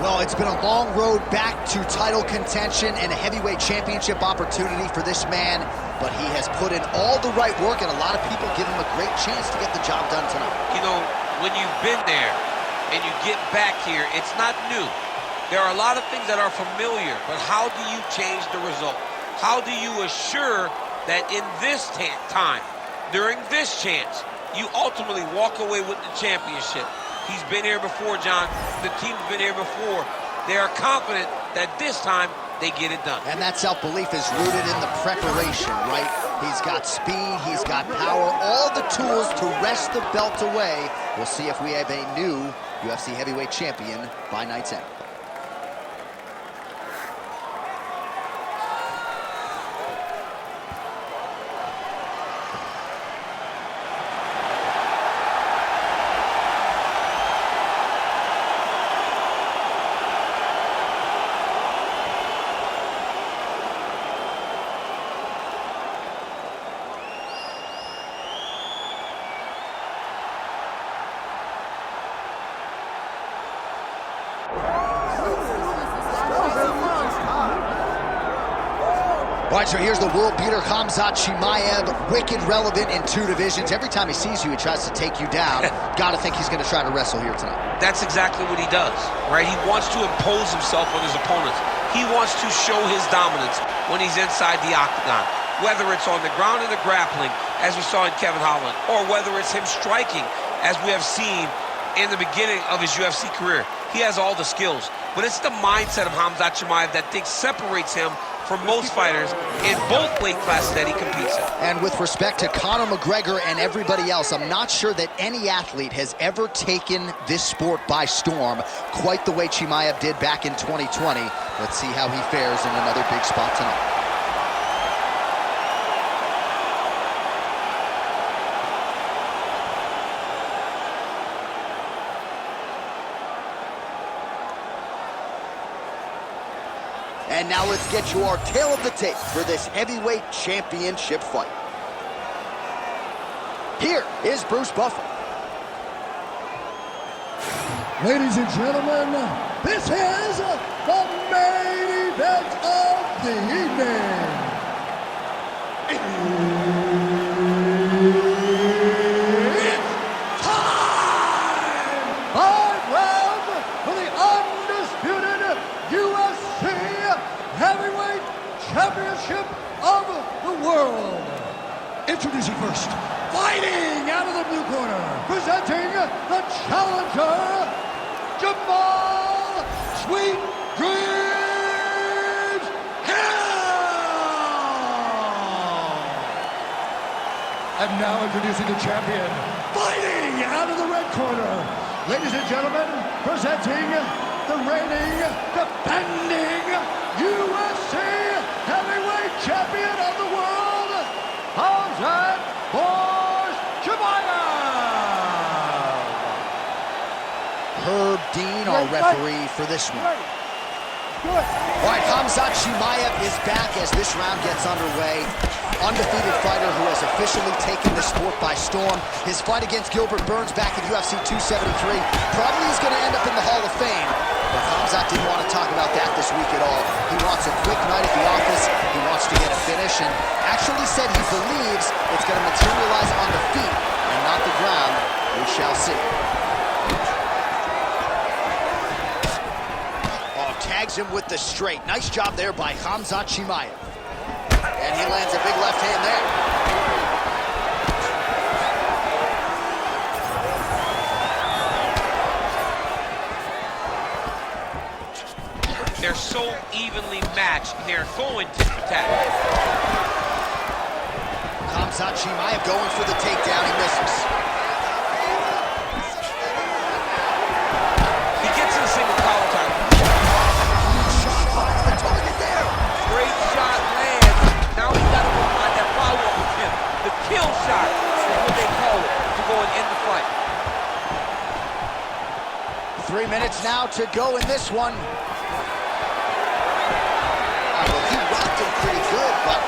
Well, it's been a long road back to title contention and a heavyweight championship opportunity for this man, but he has put in all the right work, and a lot of people give him a great chance to get the job done tonight. You know, when you've been there and you get back here, it's not new. There are a lot of things that are familiar, but how do you change the result? How do you assure that in this time, during this chance, you ultimately walk away with the championship? He's been here before, John. The team's been here before. They are confident that this time they get it done. And that self-belief is rooted in the preparation, right? He's got speed, he's got power, all the tools to wrest the belt away. We'll see if we have a new UFC heavyweight champion by night's end. All right, so here's the world beater, Khamzat Chimaev, wicked relevant in two divisions. Every time he sees you, he tries to take you down. Gotta think he's gonna try to wrestle here tonight. That's exactly what he does, right? He wants to impose himself on his opponents. He wants to show his dominance when he's inside the octagon, whether it's on the ground in the grappling, as we saw in Kevin Holland, or whether it's him striking, as we have seen in the beginning of his UFC career. He has all the skills, but it's the mindset of Khamzat Chimaev that separates him from most fighters in both weight classes that he competes in. And with respect to Conor McGregor and everybody else, I'm not sure that any athlete has ever taken this sport by storm quite the way Chimaev did back in 2020. Let's see how he fares in another big spot tonight. And now let's get you our tale of the tape for this heavyweight championship fight. Here is Bruce Buffer. Ladies and gentlemen, this is the main event of the evening. It's time! 5 rounds for the undisputed UFC Heavyweight Championship of the world. Introducing first, fighting out of the blue corner, presenting the challenger, Jamahal Sweet Dreams Hill. And now introducing the champion, fighting out of the red corner, ladies and gentlemen, presenting the reigning, defending UFC Heavyweight Champion of the world, Khamzat Chimaev. Herb Dean, our referee for this one. All right, Khamzat Chimaev is back as this round gets underway. Undefeated fighter who has officially taken the sport by storm. His fight against Gilbert Burns back in UFC 273 probably is going to end up in the Hall of Fame. But Khamzat didn't want to talk about that this week at all. He wants a quick night at the office. He wants to get a finish, and actually said he believes it's going to materialize on the feet and not the ground. We shall see. Oh, tags him with the straight. Nice job there by Khamzat Chimaev. And he lands a big left hand there. They're so evenly matched, they're going tit for tat. Khamzat Chimaev going for the takedown, he misses. He gets in a single collar time. Shot finds the target there. Great shot lands. Now he's got to go find that follow-up with him. The kill shot is what they call it, to go and end the fight. 3 minutes now to go in this one. Well, he rocked him pretty good, but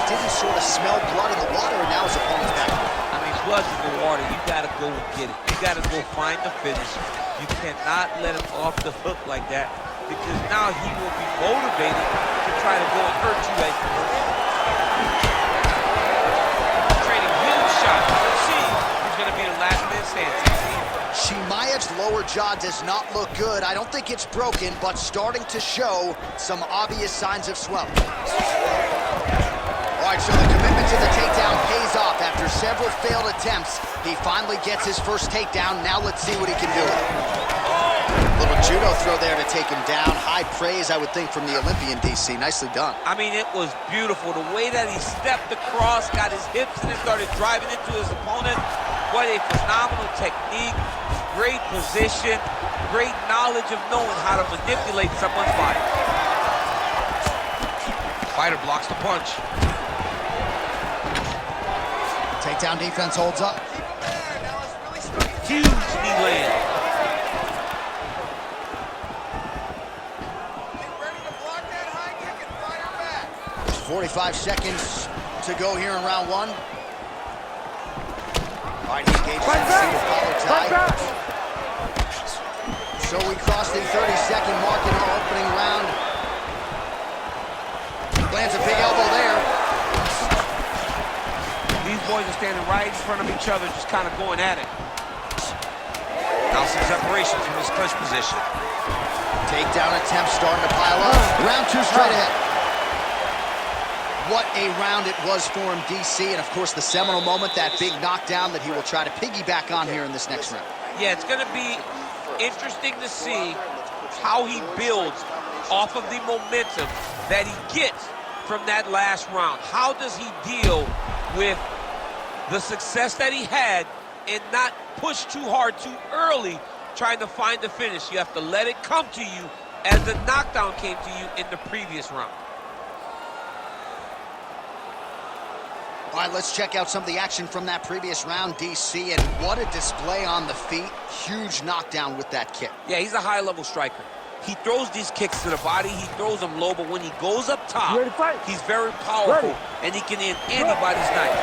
didn't sort of smell blood in the water, and now his opponent's back. I mean, blood's in the water. You got to go and get it. You got to go find the finish. You cannot let him off the hook like that, because now he will be motivated to try to go and hurt you like this. Trading huge shots. Let's see who's going to be the last man standing. Chimaev's lower jaw does not look good. I don't think it's broken, but starting to show some obvious signs of swelling. All right, so the commitment to the takedown pays off. After several failed attempts, he finally gets his first takedown. Now let's see what he can do with it. Little judo throw there to take him down. High praise, I would think, from the Olympian, DC. Nicely done. I mean, it was beautiful. The way that he stepped across, got his hips in and started driving into his opponent. What a phenomenal technique. Great position. Great knowledge of knowing how to manipulate someone's body. Fighter blocks the punch. Takedown defense holds up. Huge knee land. 45 seconds to go here in round one. All right, he engages in a single collar tie. So we cross the 30-second mark in our opening round. Lands a big elbow there. These boys are standing right in front of each other, just kind of going at it. Now some separation from his clinch position. Takedown attempts starting to pile up. Round two straight ahead. What a round it was for him, DC, and of course the seminal moment, that big knockdown that he will try to piggyback on here in this next round. Yeah, it's going to be interesting to see how he builds off of the momentum that he gets from that last round. How does he deal with the success that he had and not push too hard too early trying to find the finish? You have to let it come to you as the knockdown came to you in the previous round. All right, let's check out some of the action from that previous round, DC, and what a display on the feet. Huge knockdown with that kick. Yeah, he's a high-level striker. He throws these kicks to the body, he throws them low, but when he goes up top, he's very powerful, and he can end anybody's night.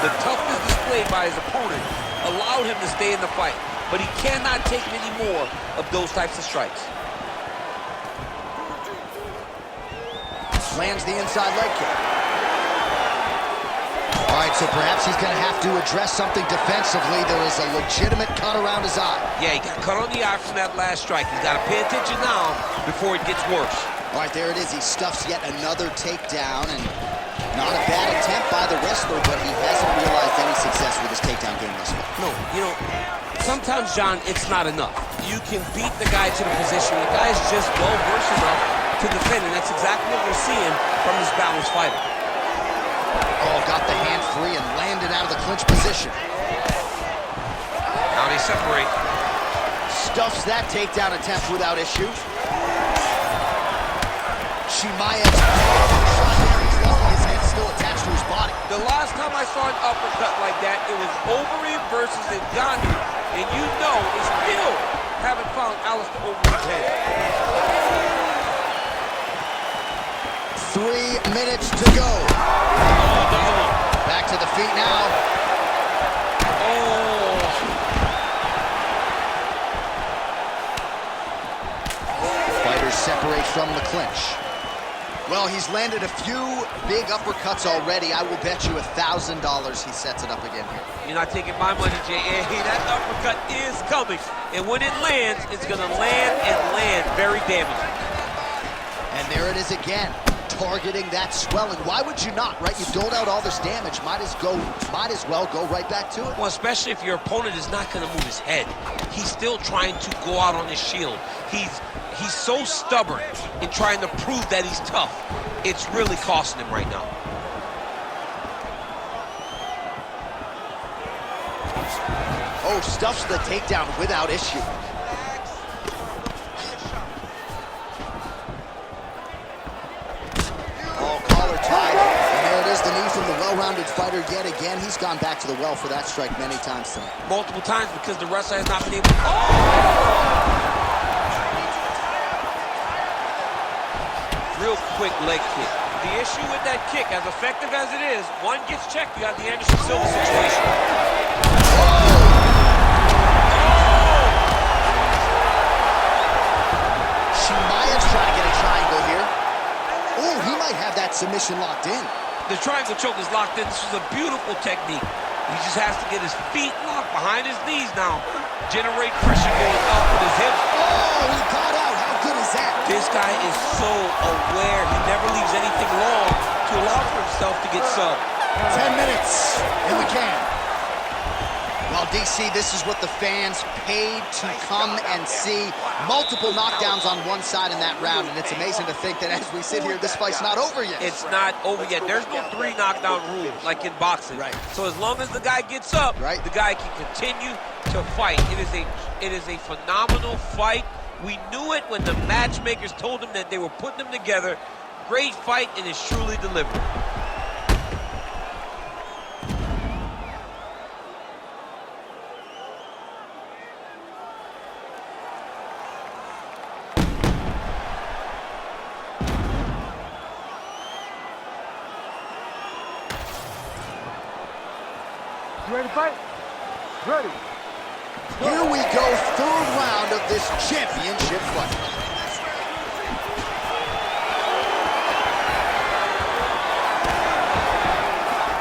The toughness displayed by his opponent allowed him to stay in the fight, but he cannot take many more of those types of strikes. Lands the inside leg kick. All right, so perhaps he's going to have to address something defensively. There is a legitimate cut around his eye. Yeah, he got cut on the eye from that last strike. He's got to pay attention now before it gets worse. All right, there it is. He stuffs yet another takedown, and not a bad attempt by the wrestler, but he hasn't realized any success with his takedown game thus far. No, you know, sometimes, John, it's not enough. You can beat the guy to the position. The guy is just well-versed enough to defend, and that's exactly what we're seeing from this balanced fighter. Oh, got the hand free and landed out of the clinch position. Now they separate. Stuffs that takedown attempt without issue. Chimaev, his head still attached to his body. The last time I saw an uppercut like that, it was Overeem versus Ngannou, and you know they still haven't found Alistair Overeem's head. 3 minutes to go. Back to the feet now. Fighters separate from the clinch. Well, he's landed a few big uppercuts already. I will bet you $1,000 he sets it up again here. You're not taking my money, J.A. That uppercut is coming. And when it lands, it's going to land and land very damaging. And there it is again. Targeting that swelling. Why would you not, right? You doled out all this damage. Might as well go right back to it. Well, especially if your opponent is not going to move his head. He's still trying to go out on his shield. He's so stubborn in trying to prove that he's tough. It's really costing him right now. Oh, stuffs the takedown without issue. The knee from the well-rounded fighter yet again. He's gone back to the well for that strike many times tonight. Multiple times because the wrestler has not been able to... Real quick leg kick. The issue with that kick, as effective as it is, one gets checked, you have the Anderson Silva situation. that submission locked in. The triangle choke is locked in. This is a beautiful technique. He just has to get his feet locked behind his knees now. Generate pressure going up with his hips. Oh, he got out. How good is that? This guy is so aware. He never leaves anything long to allow for himself to get subbed. 10 minutes in the can. Well, DC, this is what the fans paid to come and see. Multiple knockdowns on one side in that round, and it's amazing to think that as we sit here, this fight's not over yet. It's not over yet. There's no 3 knockdown rule like in boxing. Right. So as long as the guy gets up, right, the guy can continue to fight. It is a phenomenal fight. We knew it when the matchmakers told him that they were putting them together. Great fight, and it's truly delivered. You ready to fight? Ready. Here we go, third round of this championship fight.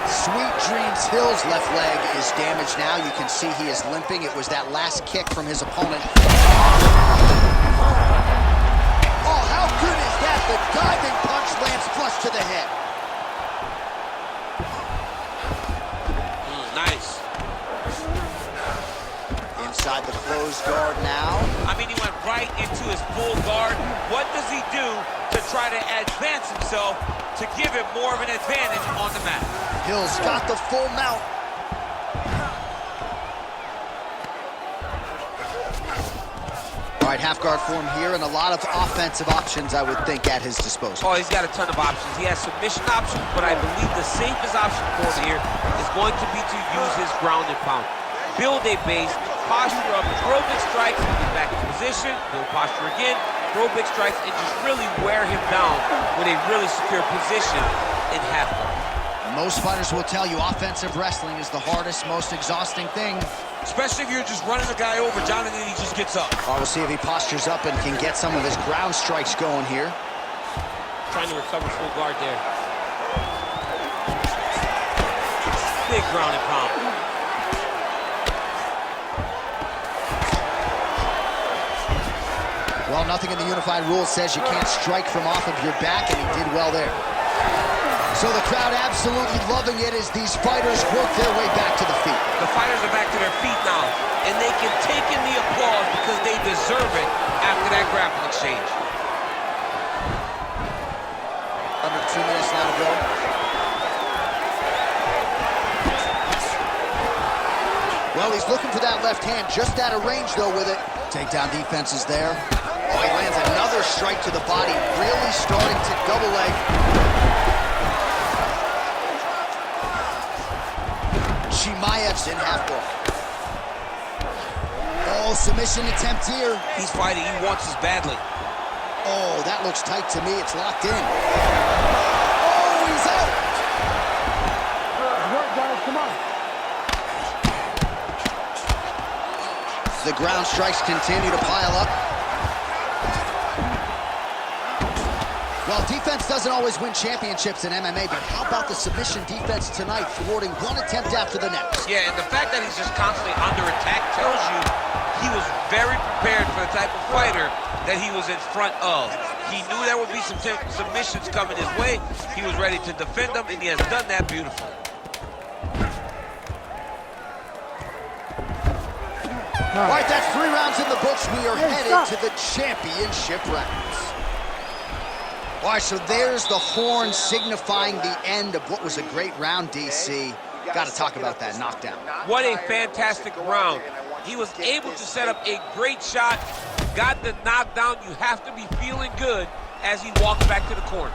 Sweet Dreams Hill's left leg is damaged now. You can see he is limping. It was that last kick from his opponent. Oh, how good is that? The diving punch lands flush to the head. Nice. Inside the closed guard now. I mean, he went right into his full guard. What does he do to try to advance himself to give him more of an advantage on the mat? Hill's got the full mount. All right, half guard form here, and a lot of offensive options, I would think, at his disposal. Oh, he's got a ton of options. He has submission options, but I believe the safest option for him here is going to be to use his ground and pound. Build a base, posture up, throw big strikes, get back in position, build posture again, throw big strikes, and just really wear him down with a really secure position in half guard. Most fighters will tell you offensive wrestling is the hardest, most exhausting thing. Especially if you're just running the guy over, John, and then he just gets up. All right, we'll see if he postures up and can get some of his ground strikes going here. Trying to recover full guard there. Big ground and pound. Well, nothing in the unified rules says you can't strike from off of your back, and he did well there. So the crowd absolutely loving it as these fighters work their way back to the feet. The fighters are back to their feet now, and they can take in the applause because they deserve it after that grappling exchange. Under 2 minutes now to go. Well, he's looking for that left hand, just out of range, though, with it. Takedown defense is there. Oh, he lands another strike to the body, really starting to double leg. Chimaev's in half guard. Oh, submission attempt here. He's fighting. He wants this badly. Oh, that looks tight to me. It's locked in. Oh, he's out. Work, guys, come on. The ground strikes continue to pile up. Well, defense doesn't always win championships in MMA, but how about the submission defense tonight, thwarting one attempt after the next? Yeah, and the fact that he's just constantly under attack tells you he was very prepared for the type of fighter that he was in front of. He knew there would be some submissions coming his way. He was ready to defend them, and he has done that beautifully. All right, that's 3 rounds in the books. We are headed to the championship rounds. All right, so there's the horn signifying the end of what was a great round, DC. Got to talk about that knockdown. What a fantastic round. He was able to set up a great shot, got the knockdown. You have to be feeling good as he walks back to the corner.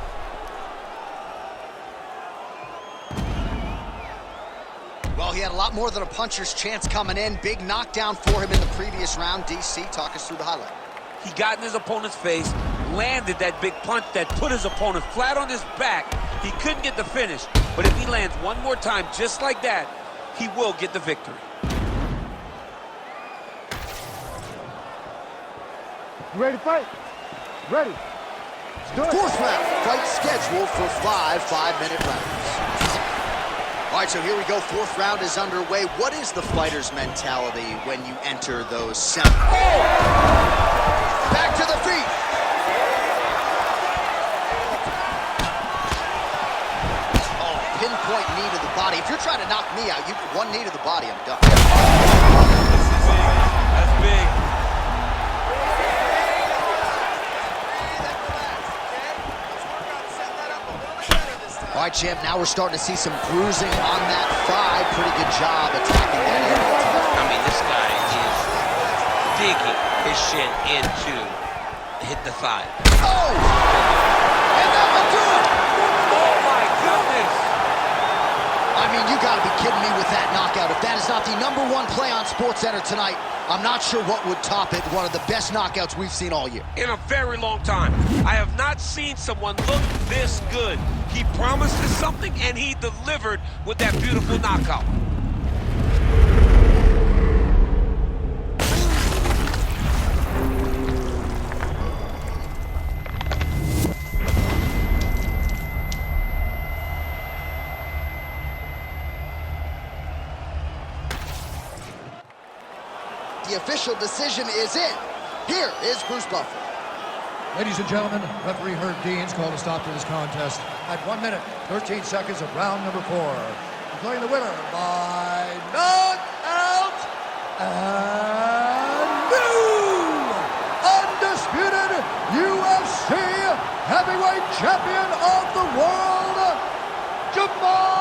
Well, he had a lot more than a puncher's chance coming in. Big knockdown for him in the previous round. DC, talk us through the highlight. He got in his opponent's face, landed that big punch that put his opponent flat on his back. He couldn't get the finish, but if he lands one more time just like that, he will get the victory. You ready to fight? Ready. Fourth round, fight scheduled for 5 5-minute rounds. All right, so here we go. Fourth round is underway. What is the fighter's mentality when you enter those seven? Oh! Back to the feet. Oh, pinpoint knee to the body. If you're trying to knock me out, you get one knee to the body, I'm done. That's big. All right, champ, now we're starting to see some bruising on that thigh. Pretty good job attacking that area. I mean, this guy is digging his shin into hit the thigh. Oh! And that will do it! Oh, my goodness! I mean, you gotta be kidding me with that knockout. If that is not the #1 play on SportsCenter tonight, I'm not sure what would top it. One of the best knockouts we've seen all year. In a very long time. I have not seen someone look this good. He promised us something, and he delivered with that beautiful knockout. The official decision is in. Here is Bruce Buffer. Ladies and gentlemen, referee Herb Deans called a stop to this contest at 1 minute, 13 seconds of round number 4. Declaring the winner by knockout and new undisputed UFC heavyweight champion of the world, Jamahal.